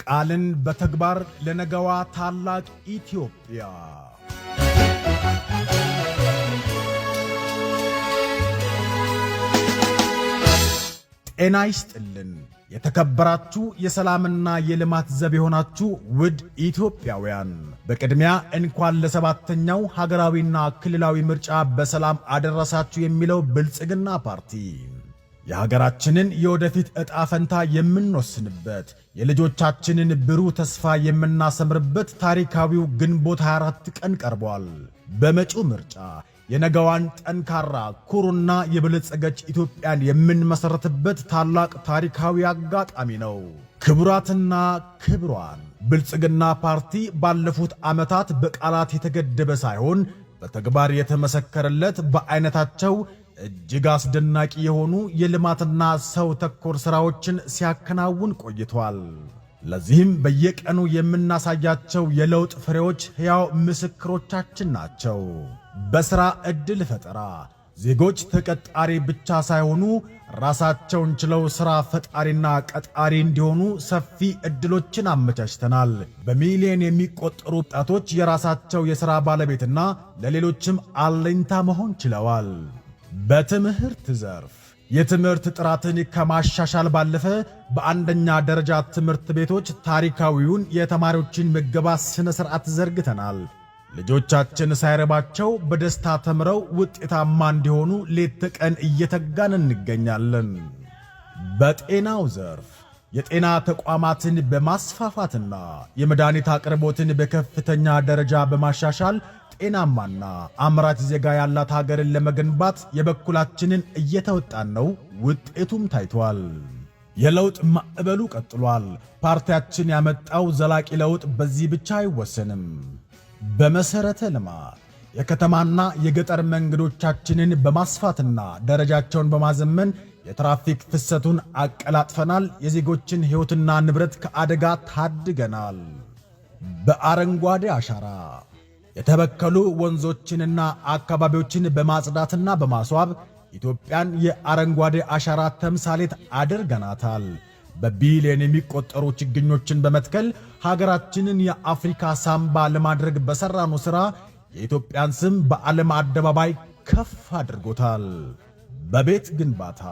ቃልን በተግባር ለነገዋ ታላቅ ኢትዮጵያ ጤና ይስጥልን። የተከበራችሁ የሰላምና የልማት ዘብ የሆናችሁ ውድ ኢትዮጵያውያን በቅድሚያ እንኳን ለሰባተኛው ሀገራዊና ክልላዊ ምርጫ በሰላም አደረሳችሁ የሚለው ብልጽግና ፓርቲ የሀገራችንን የወደፊት ዕጣ ፈንታ የምንወስንበት የልጆቻችንን ብሩህ ተስፋ የምናሰምርበት ታሪካዊው ግንቦት 24 ቀን ቀርቧል። በመጪው ምርጫ የነገዋን ጠንካራ ኩሩና የበለጸገች ኢትዮጵያን የምንመሰረትበት ታላቅ ታሪካዊ አጋጣሚ ነው። ክቡራትና ክቡራን፣ ብልጽግና ፓርቲ ባለፉት ዓመታት በቃላት የተገደበ ሳይሆን በተግባር የተመሰከረለት በአይነታቸው እጅግ አስደናቂ የሆኑ የልማትና ሰው ተኮር ሥራዎችን ሲያከናውን ቆይቷል። ለዚህም በየቀኑ የምናሳያቸው የለውጥ ፍሬዎች ሕያው ምስክሮቻችን ናቸው። በሥራ ዕድል ፈጠራ ዜጎች ተቀጣሪ ብቻ ሳይሆኑ ራሳቸውን ችለው ሥራ ፈጣሪና ቀጣሪ እንዲሆኑ ሰፊ ዕድሎችን አመቻችተናል። በሚሊዮን የሚቆጠሩ ወጣቶች የራሳቸው የሥራ ባለቤትና ለሌሎችም አለኝታ መሆን ችለዋል። በትምህርት ዘርፍ የትምህርት ጥራትን ከማሻሻል ባለፈ በአንደኛ ደረጃ ትምህርት ቤቶች ታሪካዊውን የተማሪዎችን ምገባ ሥነ ሥርዓት ዘርግተናል። ልጆቻችን ሳይረባቸው በደስታ ተምረው ውጤታማ እንዲሆኑ ሌት ተቀን እየተጋን እንገኛለን። በጤናው ዘርፍ የጤና ተቋማትን በማስፋፋትና የመድኃኒት አቅርቦትን በከፍተኛ ደረጃ በማሻሻል ጤናማና አምራች ዜጋ ያላት ሀገርን ለመገንባት የበኩላችንን እየተወጣን ነው። ውጤቱም ታይቷል። የለውጥ ማዕበሉ ቀጥሏል። ፓርቲያችን ያመጣው ዘላቂ ለውጥ በዚህ ብቻ አይወሰንም። በመሰረተ ልማት የከተማና የገጠር መንገዶቻችንን በማስፋትና ደረጃቸውን በማዘመን የትራፊክ ፍሰቱን አቀላጥፈናል። የዜጎችን ሕይወትና ንብረት ከአደጋ ታድገናል። በአረንጓዴ አሻራ የተበከሉ ወንዞችንና አካባቢዎችን በማጽዳትና በማስዋብ ኢትዮጵያን የአረንጓዴ አሻራ ተምሳሌት አድርገናታል። በቢሊዮን የሚቆጠሩ ችግኞችን በመትከል ሀገራችንን የአፍሪካ ሳምባ ለማድረግ በሠራነው ሥራ የኢትዮጵያን ስም በዓለም አደባባይ ከፍ አድርጎታል። በቤት ግንባታ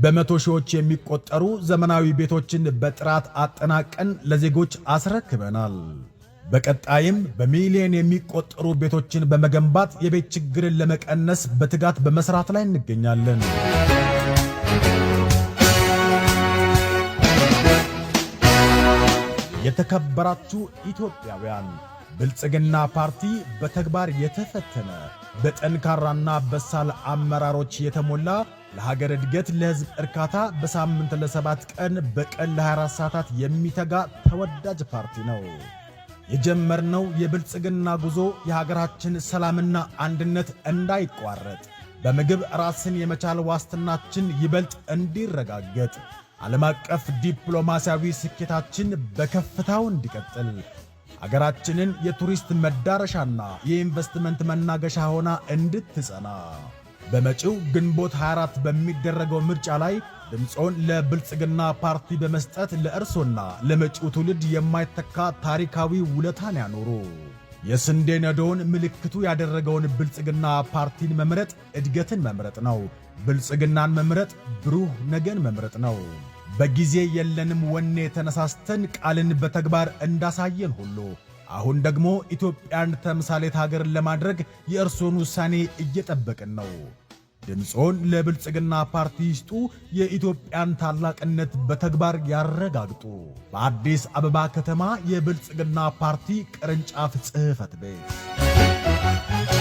በመቶ ሺዎች የሚቆጠሩ ዘመናዊ ቤቶችን በጥራት አጠናቀን ለዜጎች አስረክበናል። በቀጣይም በሚሊዮን የሚቆጠሩ ቤቶችን በመገንባት የቤት ችግርን ለመቀነስ በትጋት በመስራት ላይ እንገኛለን። የተከበራችሁ ኢትዮጵያውያን ብልጽግና ፓርቲ በተግባር የተፈተነ በጠንካራና በሳል አመራሮች የተሞላ ለሀገር እድገት ለሕዝብ እርካታ በሳምንት ለ7 ቀን በቀን ለ24 ሰዓታት የሚተጋ ተወዳጅ ፓርቲ ነው። የጀመርነው የብልጽግና ጉዞ የሀገራችን ሰላምና አንድነት እንዳይቋረጥ፣ በምግብ ራስን የመቻል ዋስትናችን ይበልጥ እንዲረጋገጥ፣ ዓለም አቀፍ ዲፕሎማሲያዊ ስኬታችን በከፍታው እንዲቀጥል፣ አገራችንን የቱሪስት መዳረሻና የኢንቨስትመንት መናገሻ ሆና እንድትጸና በመጪው ግንቦት 24 በሚደረገው ምርጫ ላይ ድምጾን ለብልጽግና ፓርቲ በመስጠት ለእርሶና ለመጪው ትውልድ የማይተካ ታሪካዊ ውለታን ያኖሩ። የስንዴ ነዶውን ምልክቱ ያደረገውን ብልጽግና ፓርቲን መምረጥ እድገትን መምረጥ ነው። ብልጽግናን መምረጥ ብሩህ ነገን መምረጥ ነው። በጊዜ የለንም ወኔ ተነሳስተን ቃልን በተግባር እንዳሳየን ሁሉ አሁን ደግሞ ኢትዮጵያን ተምሳሌት ሀገርን ለማድረግ የእርሶን ውሳኔ እየጠበቅን ነው። ድምጾን ለብልጽግና ፓርቲ ይስጡ። የኢትዮጵያን ታላቅነት በተግባር ያረጋግጡ። በአዲስ አበባ ከተማ የብልጽግና ፓርቲ ቅርንጫፍ ጽሕፈት ቤት